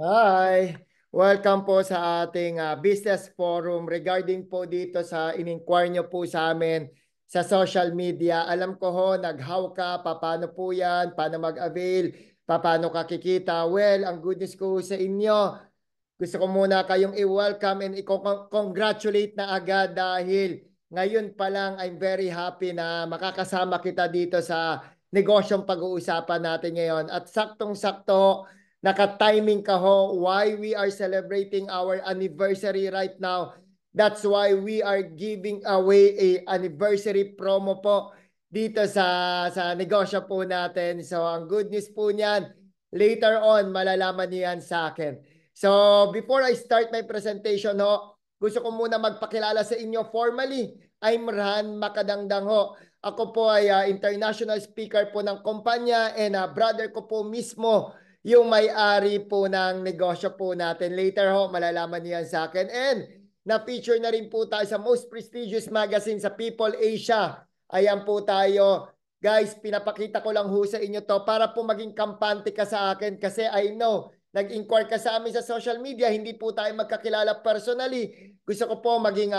Hi! Welcome po sa ating business forum regarding po dito sa in-inquire nyo po sa amin sa social media. Alam ko ho, nag-how ka, paano po yan, paano mag-avail, paano ka kikita. Well, ang good news ko sa inyo, gusto ko muna kayong i-welcome and i-congratulate na agad dahil ngayon pa lang I'm very happy na makakasama kita dito sa negosyong pag-uusapan natin ngayon. At saktong-sakto, naka-timing ka ho why we are celebrating our anniversary right now. That's why we are giving away a anniversary promo po dito sa negosyo po natin. So ang good news po niyan, later on malalaman niyo yan sa akin. So before I start my presentation ho, gusto ko muna magpakilala sa inyo formally. I'm Ran Makadangdang ho. Ako po ay international speaker po ng kumpanya and brother ko po mismo yung may-ari po ng negosyo po natin. Later ho, malalaman niyan sa akin. And na-feature na rin po tayo sa most prestigious magazine sa People Asia. Ayan po tayo. Guys, pinapakita ko lang ho sa inyo to para po maging kampante ka sa akin kasi I know nag-inquire ka sa amin sa social media, hindi po tayo magkakilala personally. Gusto ko po maging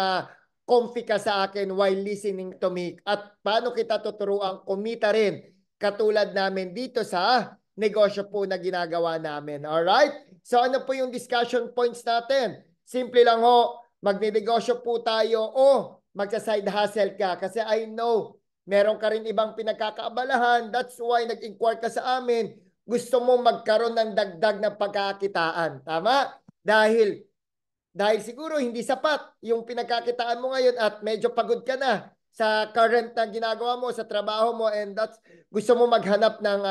comfy ka sa akin while listening to me. At paano kita tuturuan kumita rin katulad namin dito sa negosyo po na ginagawa namin. Alright? So ano po yung discussion points natin? Simple lang ho, magnenegosyo po tayo o magsa-side hustle ka. Kasi I know, meron ka rin ibang pinagkakaabalahan. That's why nag-inquire ka sa amin. Gusto mo magkaroon ng dagdag na pagkakitaan. Tama? Dahil siguro hindi sapat yung pinagkakitaan mo ngayon at medyo pagod ka na sa current na ginagawa mo, sa trabaho mo, and that's gusto mo maghanap ng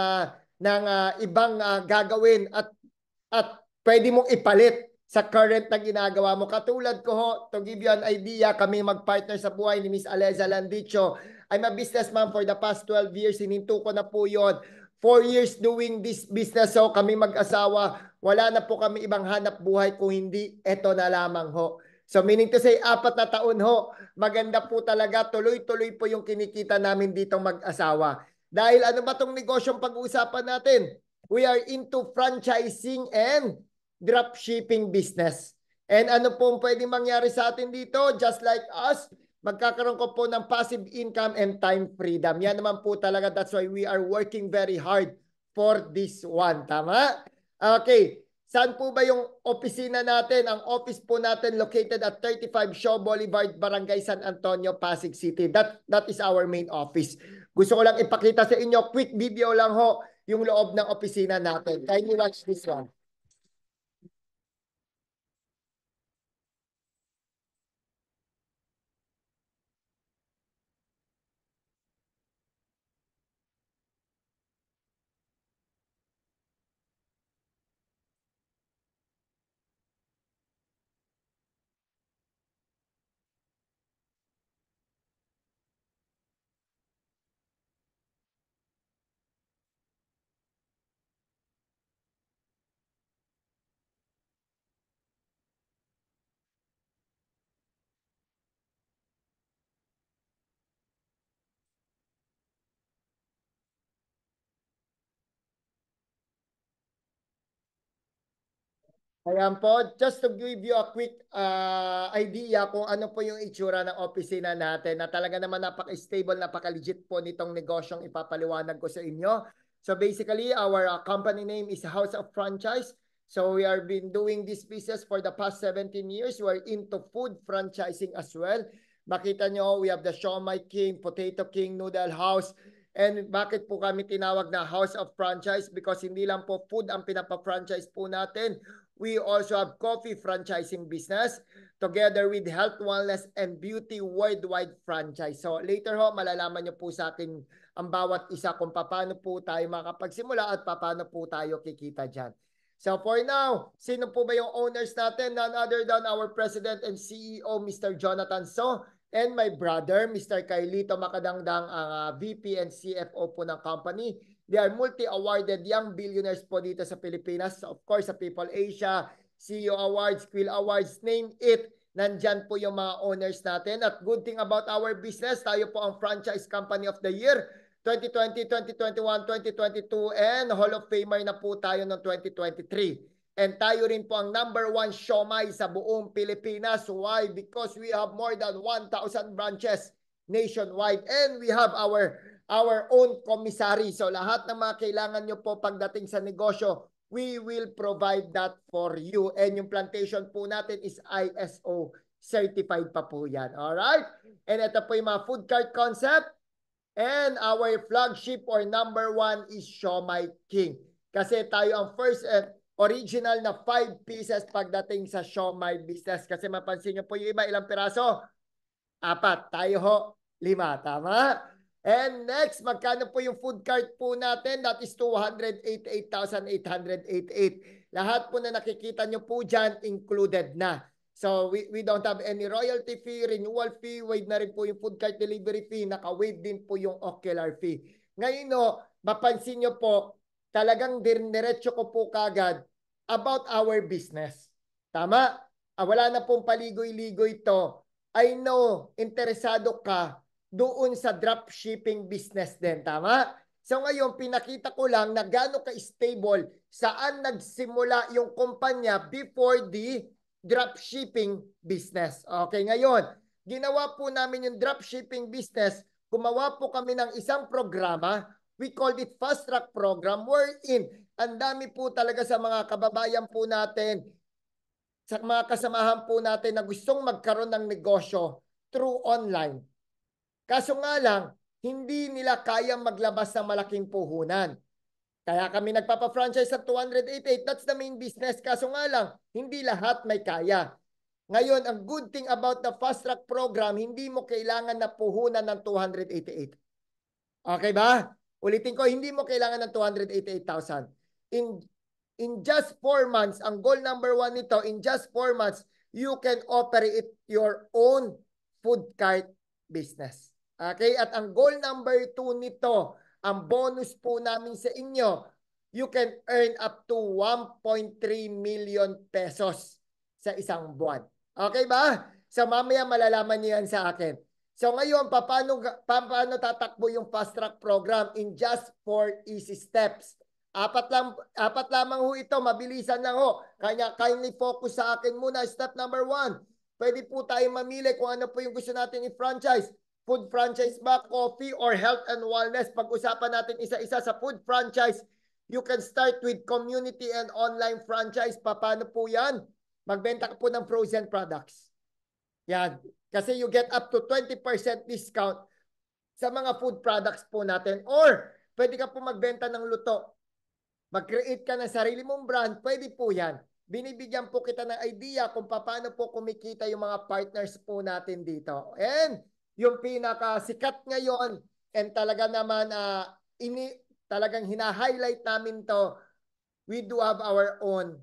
ibang gagawin at pwede mong ipalit sa current na ginagawa mo. Katulad ko ho, to give you an idea, kami mag-partner sa buhay ni Miss Aleza Landicho. I'm a businessman for the past 12 years. Hininto ko na po yun. 4 years doing this business. So kami mag-asawa, wala na po kami ibang hanap buhay kung hindi eto na lamang ho. So meaning to say, 4 na taon ho, maganda po talaga, tuloy-tuloy po yung kinikita namin ditong mag-asawa. Dahil ano ba tong negosyong pag-uusapan natin? We are into franchising and dropshipping business. And ano po pwedeng mangyari sa atin dito? Just like us, magkakaroon ko po ng passive income and time freedom. Yan naman po talaga. That's why we are working very hard for this one. Tama? Okay. Saan po ba yung opisina natin? Ang office po natin located at 35 Shaw Boulevard, Barangay San Antonio, Pasig City. That is our main office. Gusto ko lang ipakita sa inyo, quick video lang ho, yung loob ng opisina natin. Kindly watch this one. Ayan po, just to give you a quick idea kung ano po yung itsura ng opisina natin na talaga naman napaka-stable, napaka-legit po nitong negosyong ipapaliwanag ko sa inyo. So basically, our company name is House of Franchise. So we are been doing this business for the past 17 years. We're into food franchising as well. Makita nyo, we have the Siomai King, Potato King, Noodle House. And bakit po kami tinawag na House of Franchise? Because hindi lang po food ang pinapa-franchise po natin. We also have coffee franchising business together with health, wellness, and beauty worldwide franchise. So later ho, malalaman nyo po sa akin ang bawat isa kung paano po tayo makapagsimula at paano po tayo kikita dyan. So for now, sino po ba yung owners natin? None other than our President and CEO, Mr. Jonathan So, and my brother, Mr. Kailito Makadangdang, ang VP and CFO po ng company. They are multi-awarded young billionaires po dito sa Pilipinas. Of course, sa People Asia, CEO Awards, Quill Awards, name it. Nandyan po yung mga owners natin. At good thing about our business, tayo po ang Franchise Company of the Year 2020, 2021, 2022, and Hall of Famer na po tayo noong 2023. And tayo rin po ang #1 siomai sa buong Pilipinas. Why? Because we have more than 1,000 branches nationwide and we have our own commissary. So lahat ng mga kailangan nyo po pagdating sa negosyo, we will provide that for you. And yung plantation po natin is ISO certified pa po yan. Alright? And ito po yung mga food cart concept. And our flagship or #1 is Siomai King. Kasi tayo ang first original na 5 pieces pagdating sa siomai business. Kasi mapansin nyo po yung iba, ilang piraso? 4. Tayo ho, 5. Tama? And next, magkano po yung food cart po natin? That is 288,888. Lahat po na nakikita nyo po dyan, included na. So, we don't have any royalty fee, renewal fee, waive na rin po yung food cart delivery fee, naka-waive din po yung ocular fee. Ngayon no, mapansin nyo po, talagang diretso ko po kagad about our business. Tama? Wala na pong paligoy-ligoy to. I know, interesado ka doon sa dropshipping business din. Tama? So ngayon, pinakita ko lang na gaano ka-stable saan nagsimula yung kumpanya before the dropshipping business. Okay, ngayon, ginawa po namin yung dropshipping business. Gumawa po kami ng isang programa. We called it Fast Track Program wherein ang dami po talaga sa mga kababayan po natin, sa mga kasamahan po natin na gustong magkaroon ng negosyo through online. Kaso nga lang, hindi nila kayang maglabas ng malaking puhunan. Kaya kami nagpapa-franchise sa 288. That's the main business. Kaso nga lang, hindi lahat may kaya. Ngayon, ang good thing about the Fast Track Program, hindi mo kailangan na puhunan ng 288. Okay ba? Ulitin ko, hindi mo kailangan ng 288,000. In just 4 months, ang goal #1 nito, in just 4 months, you can operate your own food cart business. Okay? At ang goal #2 nito, ang bonus po namin sa inyo, you can earn up to 1.3 million pesos sa isang buwan. Okay ba? So mamaya malalaman niyo yan sa akin. So ngayon, paano tatakbo yung Fast Track Program in just 4 easy steps? Apat lamang ho ito, mabilisan lang ho. Kaya kindly focus sa akin muna. Step #1, pwede po tayo mamili kung ano po yung gusto natin i-franchise. Food franchise ba, coffee, or health and wellness? Pag-usapan natin isa-isa sa food franchise. You can start with community and online franchise. Paano po yan? Magbenta ka po ng frozen products. Yan. Kasi you get up to 20% discount sa mga food products po natin. Or, pwede ka po magbenta ng luto. Mag-create ka ng sarili mong brand, pwede po yan. Binibigyan po kita ng idea kung paano po kumikita yung mga partners po natin dito. And yung pinakasikat ngayon, and talaga naman talagang hina-highlight namin to, we do have our own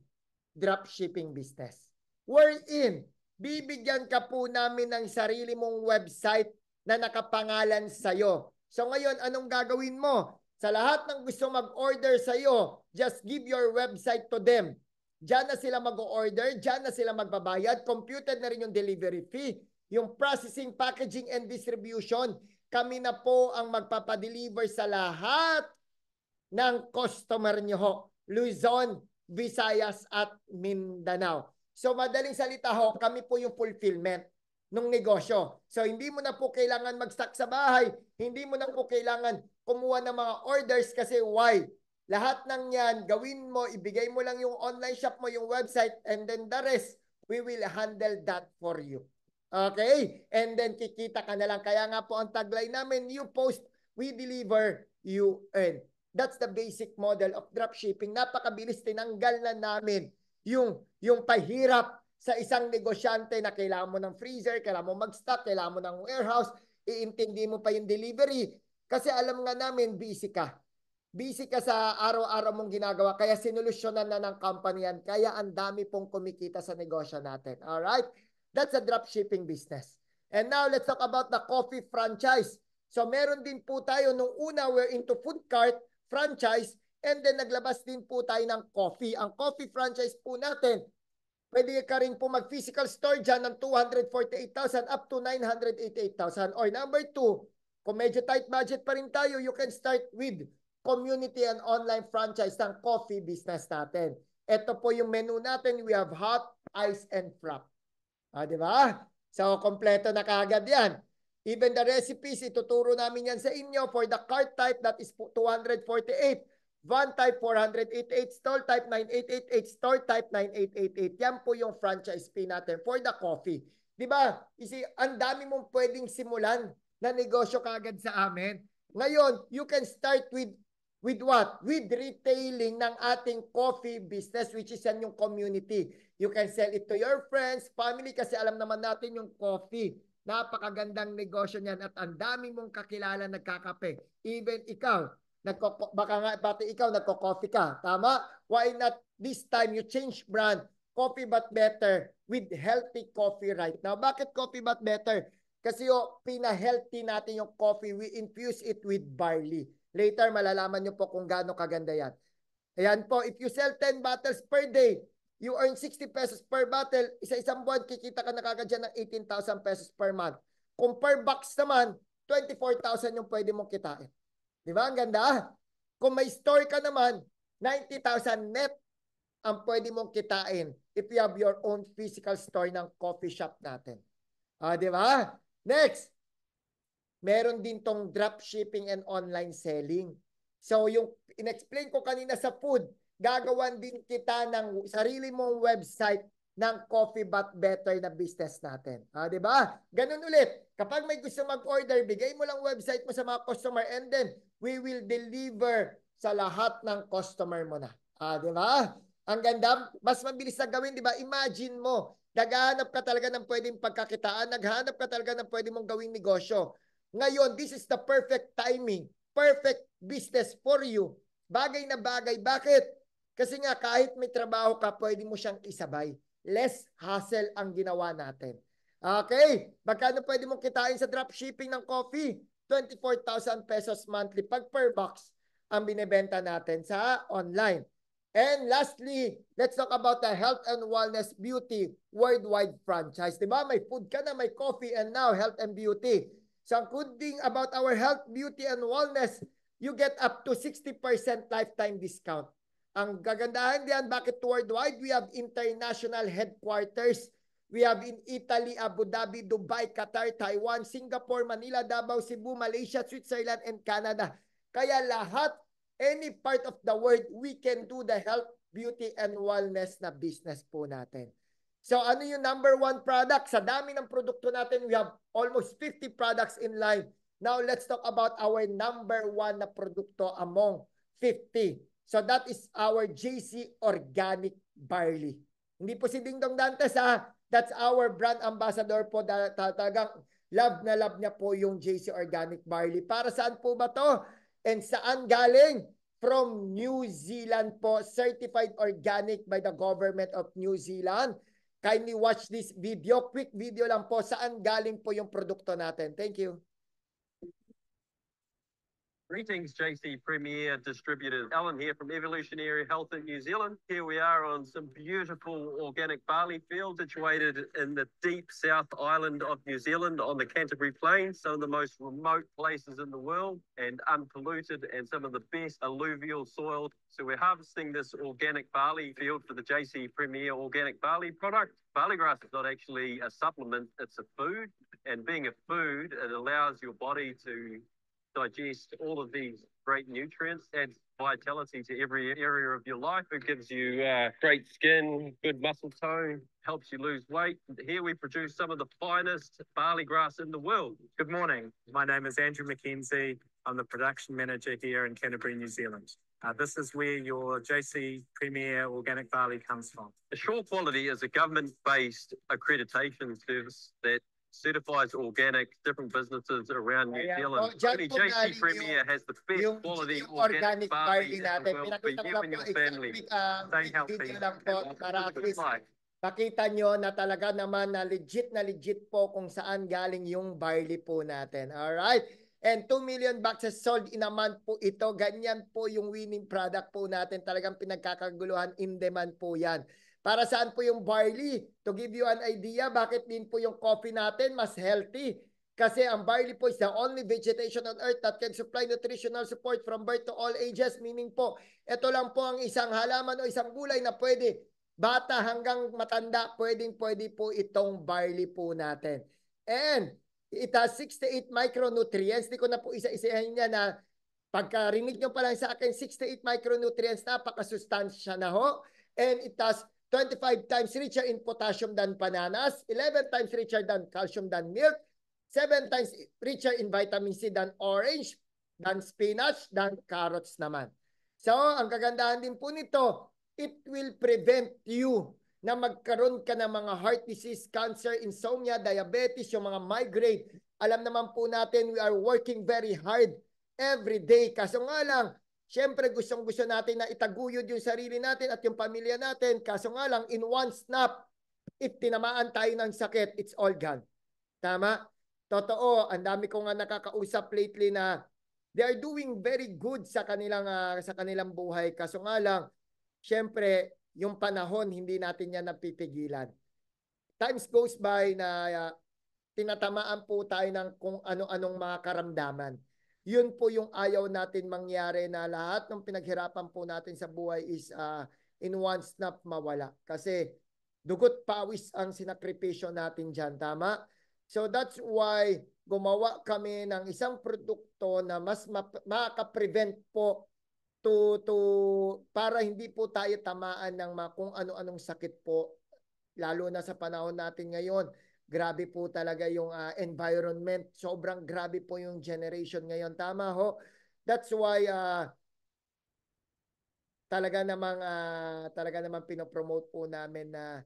dropshipping business. Wherein, bibigyan ka po namin ng sarili mong website na nakapangalan sa'yo. So ngayon, anong gagawin mo? Sa lahat ng gusto mag-order sa iyo, just give your website to them. Diyan na sila mag-order, diyan na sila magbabayad. Computed na rin yung delivery fee, yung processing, packaging, and distribution. Kami na po ang magpapadeliver sa lahat ng customer nyo ho. Luzon, Visayas, at Mindanao. So madaling salita ho, kami po yung fulfillment ng negosyo. So hindi mo na po kailangan mag-stock sa bahay, hindi mo na po kailangan kumuha ng mga orders kasi why? Lahat ng yan, gawin mo, ibigay mo lang yung online shop mo, yung website, and then the rest, we will handle that for you. Okay? And then kikita ka na lang. Kaya nga po ang tagline namin, you post, we deliver, you earn. That's the basic model of dropshipping. Napakabilis, tinanggal na namin yung pahirap sa isang negosyante na kailangan mo ng freezer, kailangan mo mag-stock, kailangan mo ng warehouse, iintindi mo pa yung delivery. Kasi alam nga namin, busy ka. Busy ka sa araw-araw mong ginagawa, kaya sinolusyonan na ng company yan. Kaya ang dami pong kumikita sa negosyo natin. Alright? That's a dropshipping business. And now, let's talk about the coffee franchise. So, meron din po tayo, nung una, we're into food cart franchise, and then naglabas din po tayo ng coffee. Ang coffee franchise po natin, pwede ka rin po mag-physical store dyan ng 248,000 up to 988,000. Or #2, kung medyo tight budget pa rin tayo, you can start with community and online franchise ng coffee business natin. Ito po yung menu natin. We have hot, ice, and frap. Di ba? So, kompleto na kaagad yan. Even the recipes, ituturo namin yan sa inyo. For the cart type, that is 248. Van type 488, store type 9888, store type 9888. Yan po yung franchise fee natin for the coffee. Di ba? Ang dami mong pwedeng simulan na negosyo kagad sa amin. Ngayon, you can start with what? With retailing ng ating coffee business, which is yan yung community. You can sell it to your friends, family, kasi alam naman natin yung coffee. Napakagandang negosyo niyan at ang dami mong kakilala nagkakape. Even ikaw, baka nga pati ikaw nagko-coffee ka. Tama? Why not this time you change brand? Coffee but better with healthy coffee right now. Bakit coffee but better? Kasi pina-healthy natin yung coffee. We infuse it with barley. Later, malalaman nyo po kung gaano kaganda yan. Ayan po, if you sell 10 bottles per day, you earn 60 pesos per bottle. Isa-isang buwan, kikita ka na kagad dyan ng 18,000 pesos per month. Kung per box naman, 24,000 yung pwede mong kitain. Di ba? Ang ganda. Kung may store ka naman, 90,000 net ang pwede mong kitain if you have your own physical store ng coffee shop natin. Di ba? Next, meron din tong drop shipping and online selling. So yung in-explain ko kanina sa food, gagawan din kita ng sarili mong website ng Coffee But Better na business natin. Di ba? Ganun ulit. Kapag may gusto mag-order, bigay mo lang website mo sa mga customer and then we will deliver sa lahat ng customer mo na. Di ba? Ang ganda, mas mabilis na gawin, di ba? Imagine mo, naghahanap ka talaga ng pwedeng pagkakitaan, naghahanap ka talaga ng pwedeng mong gawing negosyo. Ngayon, this is the perfect timing, perfect business for you. Bagay na bagay. Bakit? Kasi nga kahit may trabaho ka, pwede mo siyang isabay. Less hassle ang ginawa natin. Okay, magkano pwede mong kitain sa dropshipping ng coffee? 24,000 pesos monthly pag per box ang binibenta natin sa online. And lastly, let's talk about the health and wellness beauty worldwide franchise. Diba? May food ka na, may coffee, and now health and beauty. So ang good thing about our health, beauty, and wellness, you get up to 60% lifetime discount. Ang gagandahan diyan, bakit worldwide? We have international headquarters. We have in Italy, Abu Dhabi, Dubai, Qatar, Taiwan, Singapore, Manila, Davao, Cebu, Malaysia, Switzerland, and Canada. Kaya lahat, any part of the world, we can do the health, beauty, and wellness na business po natin. So ano yung number one product? Sa dami ng produkto natin, we have almost 50 products in line. Now let's talk about our number one na produkto among 50. So that is our JC Organic Barley. Hindi po si Ding Dong Dantes ha. That's our brand ambassador po. Talagang love na love niya po yung JC Organic Barley. Para saan po ba to? And saan galing? From New Zealand po. Certified organic by the government of New Zealand. Kindly watch this video. Quick video lang po. Saan galing po yung produkto natin. Thank you. Greetings, JC Premier Distributors. Alan here from Evolutionary Health in New Zealand. Here we are on some beautiful organic barley fields situated in the deep South Island of New Zealand on the Canterbury Plains, some of the most remote places in the world and unpolluted and some of the best alluvial soil. So we're harvesting this organic barley field for the JC Premier Organic Barley product. Barley grass is not actually a supplement, it's a food. And being a food, it allows your body to digest all of these great nutrients, adds vitality to every area of your life. It gives you great skin, good muscle tone, helps you lose weight. Here we produce some of the finest barley grass in the world. Good morning. My name is Andrew McKenzie. I'm the production manager here in Canterbury, New Zealand. This is where your JC Premier Organic Barley comes from. Assure Quality is a government-based accreditation service that certifies organic, different businesses around New Zealand. Only JC Premier has the best quality organic barley in the world for you and your family. Stay healthy. Para at least pakita nyo na talaga naman na legit po kung saan galing yung barley po natin. Alright? And 2 million boxes sold in a month po ito. Ganyan po yung winning product po natin. Talagang pinagkakaguluhan, in demand po yan. Para saan po yung barley? To give you an idea, bakit din po yung coffee natin mas healthy? Kasi ang barley po is the only vegetation on earth that can supply nutritional support from birth to all ages. Meaning po, ito lang po ang isang halaman o isang gulay na pwede, bata hanggang matanda, pwede po itong barley po natin. And it has 68 micronutrients. Di ko na po isa-isahin niya na pagkarinig nyo pa lang sa akin, 68 micronutrients, napakasustansya na ho. And it has 25 times richer in potassium than bananas, 11 times richer than calcium than milk, 7 times richer in vitamin C than orange, than spinach, than carrots naman. So, ang kagandahan din po nito, it will prevent you na magkaroon ka ng mga heart disease, cancer, insomnia, diabetes, yung mga migraine. Alam naman po natin, we are working very hard every day. Kaso nga lang, syempre gustong-gusto natin na itaguyod yung sarili natin at yung pamilya natin. Kaso nga lang, in one snap, if tinamaan tayo ng sakit, it's all gone. Tama? Totoo, ang dami ko nga nakakausap lately na they are doing very good sa kanilang buhay. Kaso nga lang, syempre, yung panahon, hindi natin yan napipigilan. Times goes by na tinatamaan po tayo ng kung ano-anong mga karamdaman. Yun po yung ayaw natin mangyari, na lahat ng pinaghirapan po natin sa buhay is in one snap mawala. Kasi dugot pawis ang sinakripisyo natin dyan. Tama? So that's why gumawa kami ng isang produkto na mas maka-prevent po para hindi po tayo tamaan ng kung ano-anong sakit po. Lalo na sa panahon natin ngayon. Grabe po talaga yung environment. Sobrang grabe po yung generation ngayon. Tama ho? That's why talaga namang pinopromote po namin na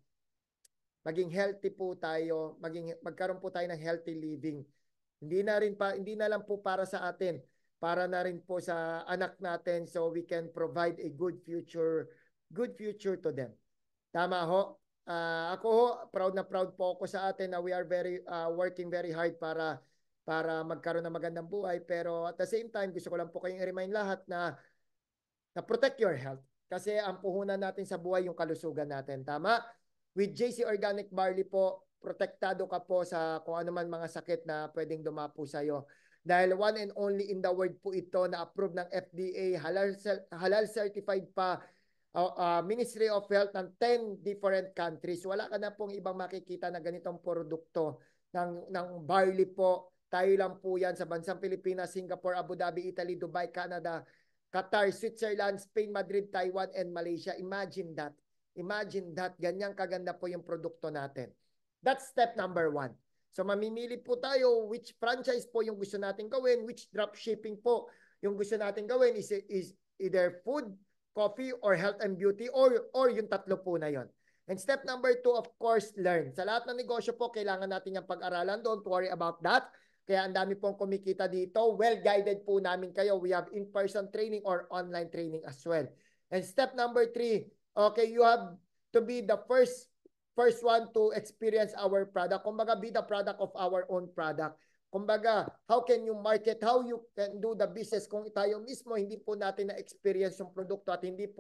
maging healthy po tayo, magkaroon po tayo ng healthy living. Hindi na lang po para sa atin, para na rin po sa anak natin, so we can provide a good future to them. Tama ho? Ako ho, proud na proud po ako sa atin na we are working very hard para magkaroon ng magandang buhay. Pero at the same time, gusto ko lang po kayong i-remind lahat na protect your health. Kasi ang puhunan natin sa buhay yung kalusugan natin. Tama? With JC Organic Barley po, protektado ka po sa kung ano man mga sakit na pwedeng dumapo sa iyo. Dahil one and only in the world po ito na approved ng FDA, halal certified pa, Ministry of Health ng 10 different countries. Wala ka na pong ibang makikita na ganitong produkto ng barley po. Tayo lang po yan sa bansang Pilipinas, Singapore, Abu Dhabi, Italy, Dubai, Canada, Qatar, Switzerland, Spain, Madrid, Taiwan, and Malaysia. Imagine that. Imagine that. Ganyang kaganda po yung produkto natin. That's step number 1. So mamimili po tayo which franchise po yung gusto natin gawin, which drop shipping po yung gusto natin gawin, is either food, coffee, or health and beauty, or yung tatlo po na yon. And step number 2, of course, learn. Sa lahat ng negosyo po, kailangan natin yung pag-aralan. Don't worry about that. Kaya ang dami pong kumikita dito. Well-guided po namin kayo. We have in-person training or online training as well. And step number 3, okay, you have to be the first one to experience our product. Kumbaga, be the product of our own product. Kumbaga, how can you market, how you can do the business kung tayo mismo hindi po natin na-experience yung produkto at hindi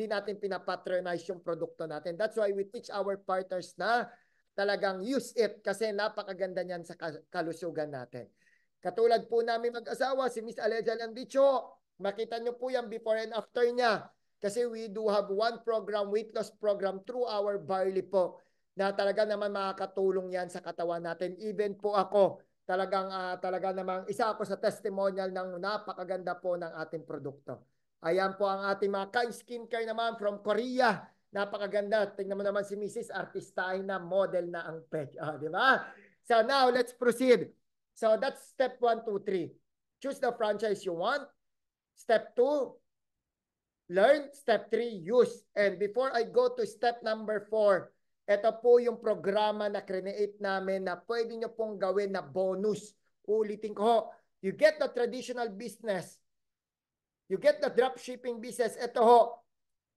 natin pinapatronize yung produkto natin. That's why we teach our partners na talagang use it kasi napakaganda niyan sa kalusugan natin. Katulad po namin mag-asawa, si Miss Aleja Landicho, makita nyo po yan before and after niya. Kasi we do have one program, weight loss program through our barley po, na talaga naman makakatulong yan sa katawan natin. Even po ako, talaga namang isa ako sa testimonial ng napakaganda po ng ating produkto. Ayan po ang ating mga Kind Skincare naman from Korea. Napakaganda. Tingnan mo naman si Mrs. Artistahin na model na ang peg. Di ba? So now, let's proceed. So that's step 1, 2, 3. Choose the franchise you want. Step 2, learn. Step 3, use. And before I go to step number 4, ito po yung programa na create namin na pwede nyo pong gawin na bonus. Ulitin ko, you get the traditional business. You get the dropshipping business. Ito ho,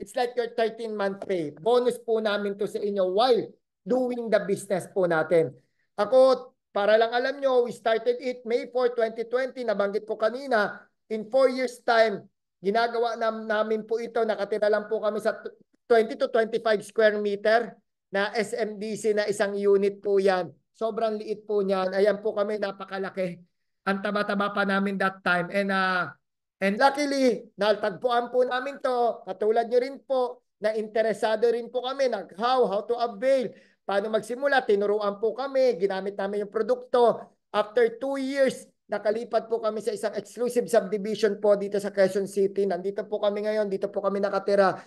it's like your 13-month pay. Bonus po namin to sa inyo while doing the business po natin. Ako, para lang alam nyo, we started it May 4, 2020. Nabanggit ko kanina, in 4 years time, ginagawa namin po ito. Nakatira lang po kami sa 20 to 25 square meter na SMDC na isang unit po yan. sobrang liit po niyan. Ayan po kami, napakalaki. Ang taba-taba pa namin that time. And luckily, natagpuan po namin to. Katulad nyo rin po, na interesado rin po kami. How to avail. Paano magsimula. Tinuruan po kami. Ginamit namin yung produkto. After 2 years, nakalipat po kami sa isang exclusive subdivision po dito sa Quezon City. Nandito po kami ngayon. Dito po kami nakatira.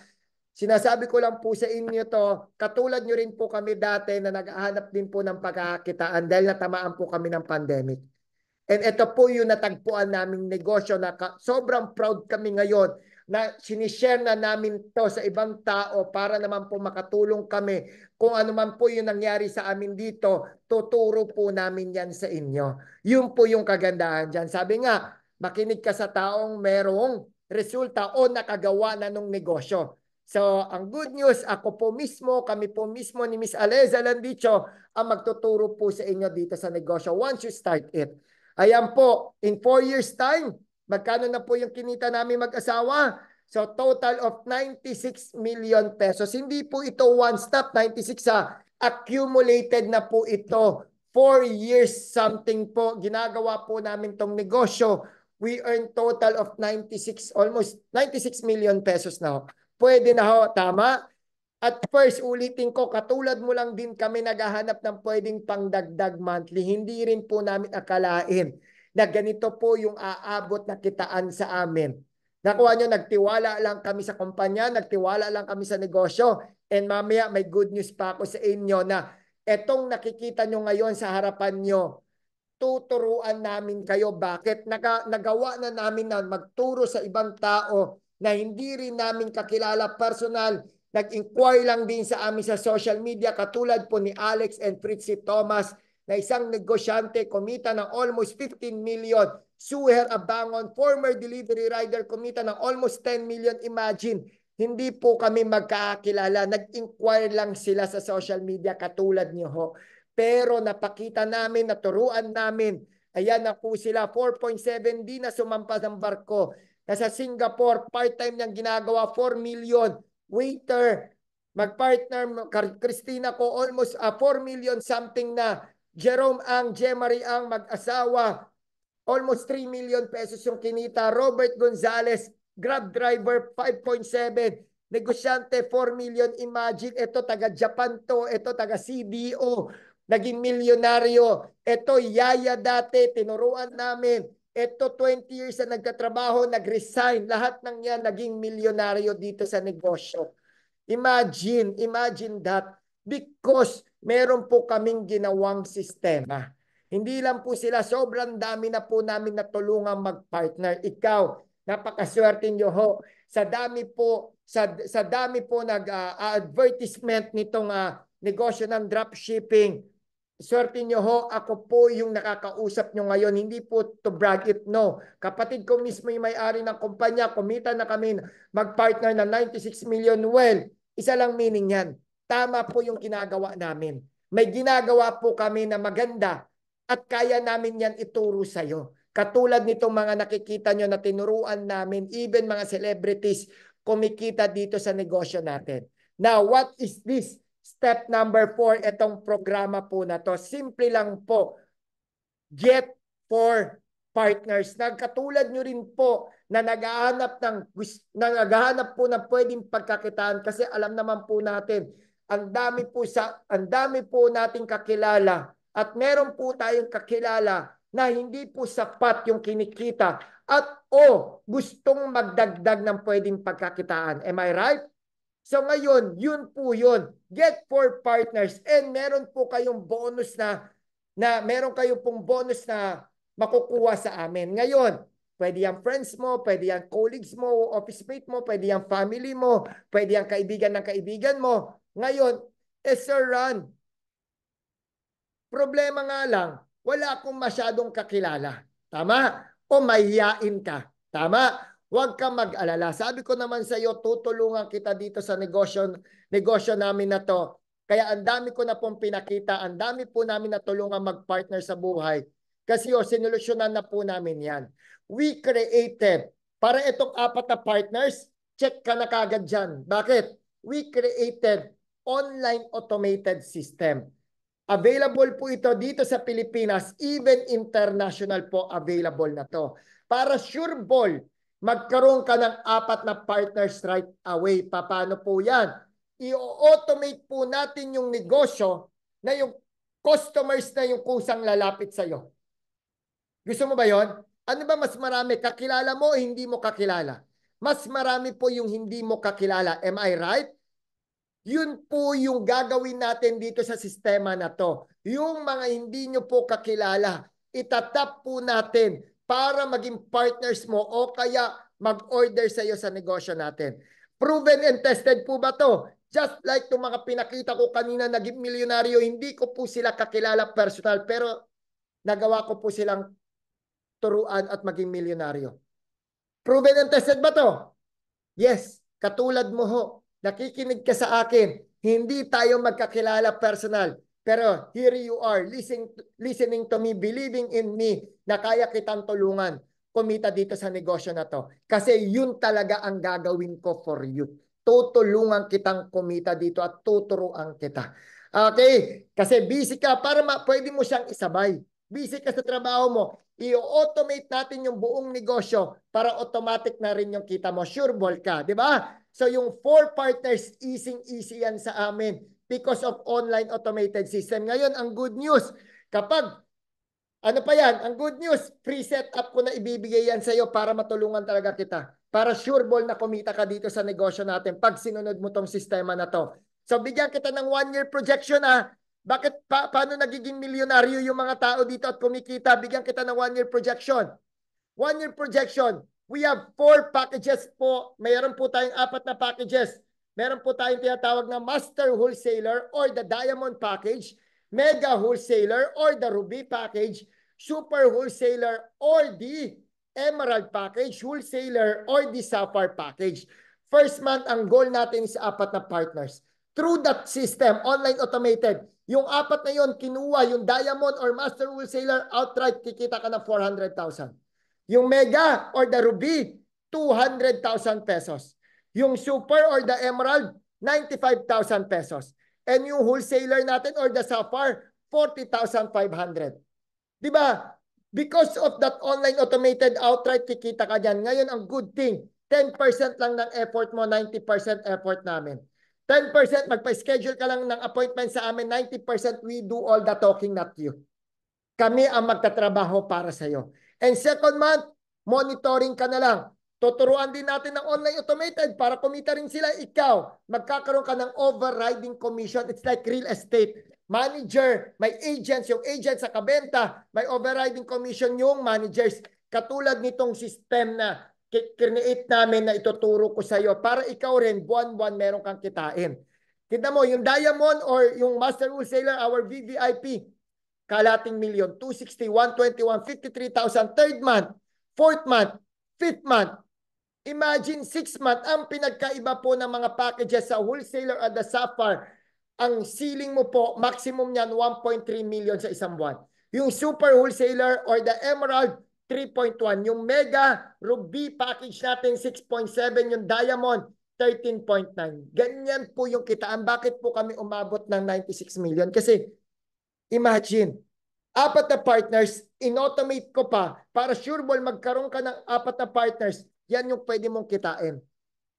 Sinasabi ko lang po sa inyo to, katulad nyo rin po kami dati na naghahanap din po ng pagkakakitaan dahil natamaan po kami ng pandemic. And ito po yung natagpuan naming negosyo na sobrang proud kami ngayon na sinishare na namin to sa ibang tao para naman po makatulong kami. Kung ano man po yung nangyari sa amin dito, tuturo po namin yan sa inyo. Yun po yung kagandahan dyan. Sabi nga, makinig ka sa taong merong resulta o nakagawa na ng negosyo. So, ang good news, ako po mismo, kami po mismo ni Miss Aleza Landicho ang magtuturo po sa inyo dito sa negosyo once you start it. Ayan po, in 4 years time, magkano na po yung kinita namin mag-asawa? So, total of 96 million pesos. Hindi po ito one stop, 96 ha. Accumulated na po ito. 4 years something po. Ginagawa po namin tong negosyo. We earn total of 96, almost 96 million pesos na. Pwede na ho, tama? At first, ulitin ko, katulad mo lang din kami naghahanap ng pwedeng pangdagdag monthly. Hindi rin po namin akalain na ganito po yung aabot na kitaan sa amin. Nakuha nyo, nagtiwala lang kami sa kumpanya, nagtiwala lang kami sa negosyo. And mamaya may good news pa ako sa inyo na etong nakikita nyo ngayon sa harapan nyo, tuturuan namin kayo. Bakit? Nagawa na namin na magturo sa ibang tao na hindi rin namin kakilala personal. Nag-inquire lang din sa amin sa social media katulad po ni Alex and Fritzy Thomas na isang negosyante kumita ng almost 15 million. Suher Abangon, former delivery rider, kumita ng almost 10 million. Imagine, hindi po kami magkakilala. Nag-inquire lang sila sa social media katulad niyo ho. Pero napakita namin, naturuan namin. Ayan na po sila, 4.7, di na sumampas ng barko. Nasa Singapore, part-time niyang ginagawa, 4 million. Waiter, mag-partner, Christina ko, almost 4 million something na. Jerome Ang, Jemarie Ang, mag-asawa, almost 3 million pesos yung kinita. Robert Gonzales, Grab driver, 5.7. Negosyante, 4 million. Imagine, ito taga-Japan to, ito taga-CDO, naging milyonaryo. Ito, Yaya dati, tinuruan namin. Ito, 20 years na nagtatrabaho, nag-resign. Lahat ng yan naging milyonaryo dito sa negosyo. Imagine that. Because meron po kaming ginawang sistema. Hindi lang po sila, sobrang dami na po namin natulungan mag-partner. Ikaw, napakaswerte nyo ho. Sa dami po nag-advertisement nitong negosyo ng dropshipping. Swerte nyo ho, ako po yung nakakausap nyo ngayon. Hindi po to brag it, no. Kapatid ko mismo yung may-ari ng kumpanya, kumita na kami mag-partner ng 96 million. Well, isa lang meaning yan. Tama po yung ginagawa namin. May ginagawa po kami na maganda at kaya namin yan ituro sa'yo. Katulad nitong mga nakikita nyo na tinuruan namin, even mga celebrities, kumikita dito sa negosyo natin. Now, what is this? Step number 4, itong programa po na to. Simple lang po. Get for partners. Nagkatulad nyo rin po na naghahanap po ng pwedeng pagkakitaan kasi alam naman po natin, ang dami po nating kakilala at meron po tayong kakilala na hindi po sapat yung kinikita at gustong magdagdag ng pwedeng pagkakitaan. Am I right? So ngayon, yun po yun. Get for partners and meron po kayong bonus na meron kayo pong bonus na makukuha sa amin. Ngayon, pwede yung friends mo, pwede yung colleagues mo, office mate mo, pwede yung family mo, pwede yung kaibigan ng kaibigan mo. Ngayon, Sir Ron, problema nga lang, wala akong masyadong kakilala. Tama? O mahihain ka. Tama? Huwag kang mag-alala. Sabi ko naman sa iyo, tutulungan kita dito sa negosyo namin na to. Kaya ang dami ko na pong pinakita, ang dami po namin natulungan mag-partner sa buhay. Kasi sinolusyonan na po namin yan. We created, para itong 4 na partners, check ka na kagad dyan. Bakit? We created online automated system. Available po ito dito sa Pilipinas, even international po available na to. Para sure ball, magkaroon ka ng 4 na partners right away. Paano po yan? I-automate po natin yung negosyo na yung customers na yung kusang lalapit sa'yo. Gusto mo ba yon? Ano ba mas marami? Kakilala mo o hindi mo kakilala? Mas marami po yung hindi mo kakilala. Am I right? Yun po yung gagawin natin dito sa sistema na to. Yung mga hindi nyo po kakilala, itatap po natin para maging partners mo o kaya mag-order sa iyo sa negosyo natin. Proven and tested po ba to? Just like itong mga pinakita ko kanina naging milyonaryo, hindi ko po sila kakilala personal pero nagawa ko po silang turuan at maging milyonaryo. Proven and tested ba to? Yes, katulad mo ho. Nakikinig ka sa akin, hindi tayo magkakilala personal. Pero here you are, listening to me, believing in me na kaya kitang tulungan kumita dito sa negosyo na to. Kasi yun talaga ang gagawin ko for you. Tutulungan kitang kumita dito at tuturuan kita. Okay? Kasi busy ka para pwede mo siyang isabay. Busy ka sa trabaho mo, i-automate natin yung buong negosyo para automatic na rin yung kita mo. Sure ball ka, di ba? So yung 4 partners, easy yan sa amin because of online automated system. Ngayon, ang good news, kapag, ano pa yan, ang good news, free setup ko na ibibigay yan sa iyo para matulungan talaga kita. Para sure ball na kumita ka dito sa negosyo natin pag sinunod mo tong sistema na to. So bigyan kita ng 1-year projection ha. Bakit paano nagiging milyonaryo yung mga tao dito at kumikita? Bigyan kita ng 1-year projection. 1-year projection. We have 4 packages po. Mayroon po tayong 4 na packages. Meron po tayong tinatawag na Master Wholesaler or the Diamond Package, Mega Wholesaler or the Ruby Package, Super Wholesaler or the Emerald Package, Wholesaler or the Sapphire Package. First month, ang goal natin is 4 na partners. Through that system, online automated, yung 4 na yon kinuha, yung Diamond or Master Wholesaler, outright kikita ka ng 400,000. Yung Mega or the Ruby, 200,000 pesos. Yung Super or the Emerald, 95,000 pesos. And yung Wholesaler natin or the Sapphire, 40,500. Diba? Because of that online automated outright, kikita ka dyan. Ngayon, ang good thing, 10% lang ng effort mo, 90% effort namin. 10% magpa-schedule ka lang ng appointment sa amin, 90% we do all the talking, not you. Kami ang magtatrabaho para sa iyo. And second month, monitoring ka na lang. Tuturuan din natin ng online automated para kumita rin sila. Ikaw, magkakaroon ka ng overriding commission. It's like real estate. Manager, may agents. Yung agent sa kabenta, may overriding commission yung managers. Katulad nitong system na create namin na ituturo ko sa iyo para ikaw rin buwan-buwan meron kang kitain. Kita mo, yung Diamond or yung Master Wholesaler, our VVIP, kalating milyon, 260, 121, 53,000, third month, fourth month, fifth month. Imagine 6 month, ang pinagkaiba po ng mga packages sa Wholesaler at the Sapphire, ang ceiling mo po, maximum niyan 1.3 million sa isang buwan. Yung Super Wholesaler or the Emerald, 3.1. Yung Mega Ruby package natin, 6.7. Yung Diamond, 13.9. Ganyan po yung kitaan. Bakit po kami umabot ng 96 million? Kasi imagine, 4 na partners, in-automate ko pa para sure ball magkaroon ka ng 4 na partners. Yan yung pwede mong kitain.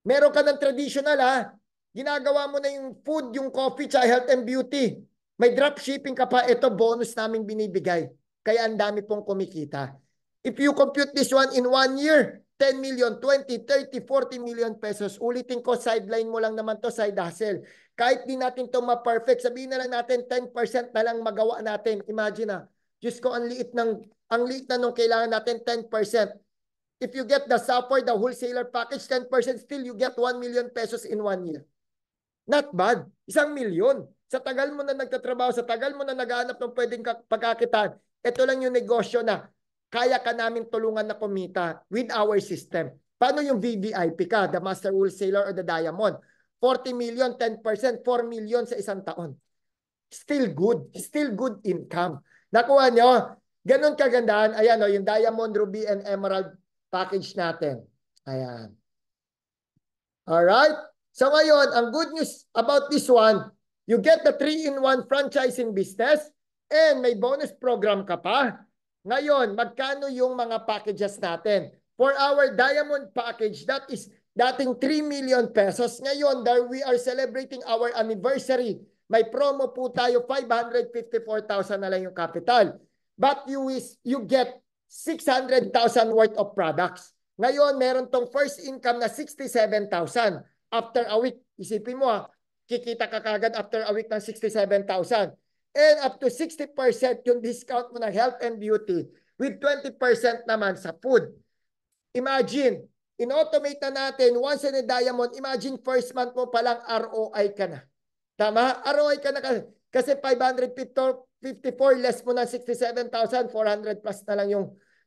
Meron ka ng traditional ha. Ginagawa mo na yung food, yung coffee, tsaka health and beauty. May drop shipping ka pa. Ito bonus naming binibigay. Kaya ang dami pong kumikita. If you compute this one in 1 year, 10 million, 20, 30, 40 million pesos. Ulitin ko, sideline mo lang naman to, side hustle. Kahit di natin to ma-perfect, sabihin na lang natin 10% na lang magawa natin. Imagine na, Diyos ko, ang liit na nung kailangan natin, 10%. If you get the Sapphire, the Wholesaler package, 10%, still you get 1 million pesos in 1 year. Not bad. 1 milyon. Sa tagal mo na nagtatrabaho, sa tagal mo na naghahanap ng pwedeng pagkakitaan, ito lang yung negosyo na kaya ka namin tulungan na kumita with our system. Paano yung VVIP ka, the Master Wholesaler or the Diamond? 40 million, 10%, 4 million sa isang taon. Still good. Still good income. Nakuha nyo? Ganon kagandahan. Ayan o, yung Diamond, Ruby, and Emerald package natin. Ayan. Alright? So ngayon, ang good news about this one, You get the 3-in-1 franchising business and may bonus program ka pa. Ngayon, magkano yung mga packages natin? For our diamond package, that is dating 3 million pesos. Ngayon, we are celebrating our anniversary. May promo po tayo, 554,000 na lang yung capital. But you get 600,000 worth of products. Ngayon, meron tong first income na 67,000. After a week, isipin mo kikita ka kagad after a week ng 67,000. And up to 60% yung discount mo ng health and beauty with 20% naman sa food. Imagine, in-automate na natin once in a diamond, imagine first month mo palang ROI ka na. Tama? ROI ka na kasi 554 less mo ng 67,400 plus na lang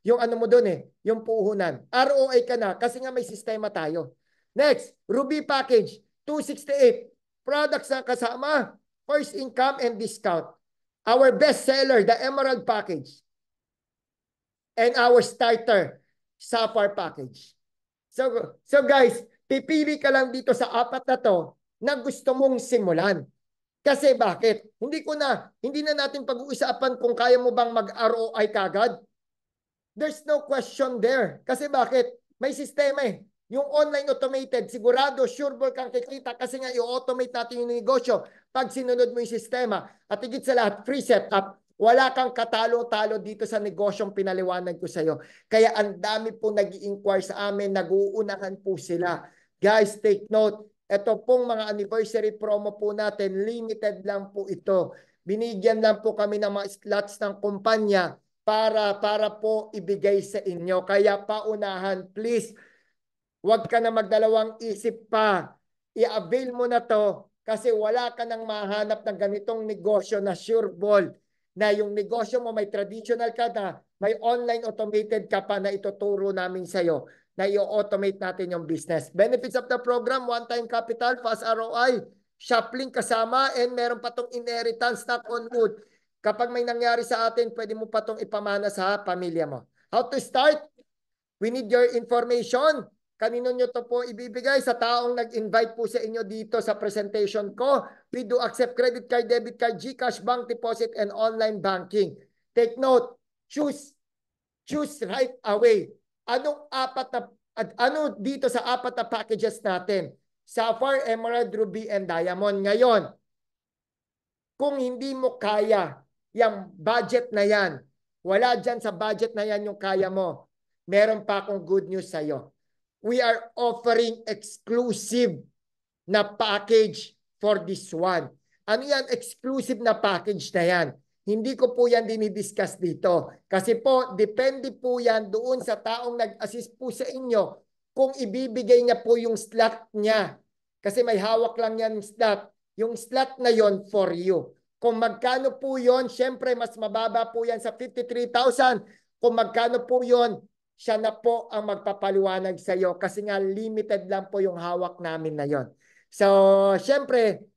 yung ano mo doon yung puhunan. ROI ka na kasi nga may sistema tayo. Next, Ruby package, 268. Products na kasama, first income and discount. Our best seller, the Emerald package. And our starter, Sapphire package. So guys, pipili ka lang dito sa apat na to na gusto mong simulan. Kasi bakit? Hindi na natin pag-uusapan kung kaya mo bang mag-ROI kagad. There's no question there. Kasi bakit? May sistema Yung online automated, sigurado, sure kang kikita kasi nga i-automate natin yung negosyo pag sinunod mo yung sistema. At higit sa lahat, free setup. Wala kang katalo-talo dito sa negosyong pinaliwanag ko sa iyo. Kaya ang dami po nag-i-inquire sa amin, nag-uunahan po sila. Guys, take note. Ito pong mga anniversary promo po natin, limited lang po ito. Binigyan lang po kami ng mga slots ng kumpanya para po ibigay sa inyo. Kaya paunahan, please. Huwag ka na magdalawang isip pa. I-avail mo na to kasi wala ka nang mahanap ng ganitong negosyo na sure ball. Na yung negosyo mo may traditional ka na, may online automated ka pa na ituturo namin sa'yo na i-automate natin yung business. Benefits of the program, one-time capital, fast ROI, shoplink kasama, and meron pa tong inheritance, knock on wood. Kapag may nangyari sa atin, pwede mo pa tong ipamana sa pamilya mo. How to start? We need your information. Kanino nyo to po ibibigay? Sa taong nag-invite po sa inyo dito sa presentation ko. We do accept credit card, debit card, GCash, bank deposit, and online banking. Take note, choose right away. Ano dito sa apat na packages natin? Sapphire, Emerald, Ruby, and Diamond. Ngayon, kung hindi mo kaya yung budget na yan, wala dyan sa budget na yan yung kaya mo, meron pa akong good news sa'yo. We are offering exclusive na package for this one. Ano yan? Exclusive na package na yan. Hindi ko po yan dinidiscuss dito. Kasi po, depende po yan doon sa taong nag-assist po sa inyo kung ibibigay niya po yung slot niya. Kasi may hawak lang yan slot. Yung slot na yon for you. Kung magkano po yon, syempre mas mababa po yan sa 53,000. Kung magkano po yon, siya na po ang magpapaliwanag sa iyo kasi nga limited lang po yung hawak namin na yon. So, syempre,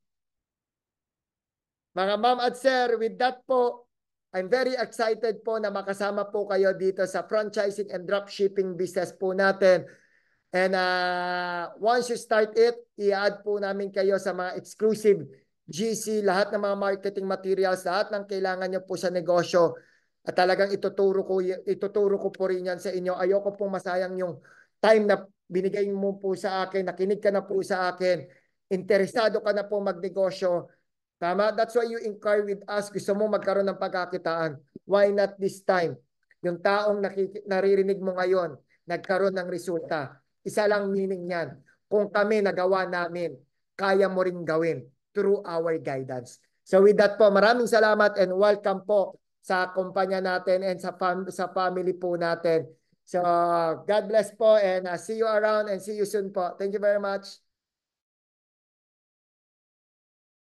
mga ma'am at sir, with that po, I'm very excited po na makasama po kayo dito sa franchising and dropshipping business po natin. And once you start it, i-add po namin kayo sa mga exclusive GC, lahat ng mga marketing materials, lahat ng kailangan nyo po sa negosyo. At talagang ituturo ko po rin yan sa inyo. Ayoko pong masayang yung time na binigay mo po sa akin, nakinig ka na po sa akin, interesado ka na po magnegosyo. Tama? That's why you inquire with us. Gusto mo magkaroon ng pagkakitaan. Why not this time? Yung taong naririnig mo ngayon, nagkaroon ng resulta. Isa lang meaning yan. Kung kami nagawa namin, kaya mo rin gawin through our guidance. So with that po, maraming salamat and welcome po sa kumpanya natin and sa family po natin. So God bless po and see you around and see you soon po. Thank you very much.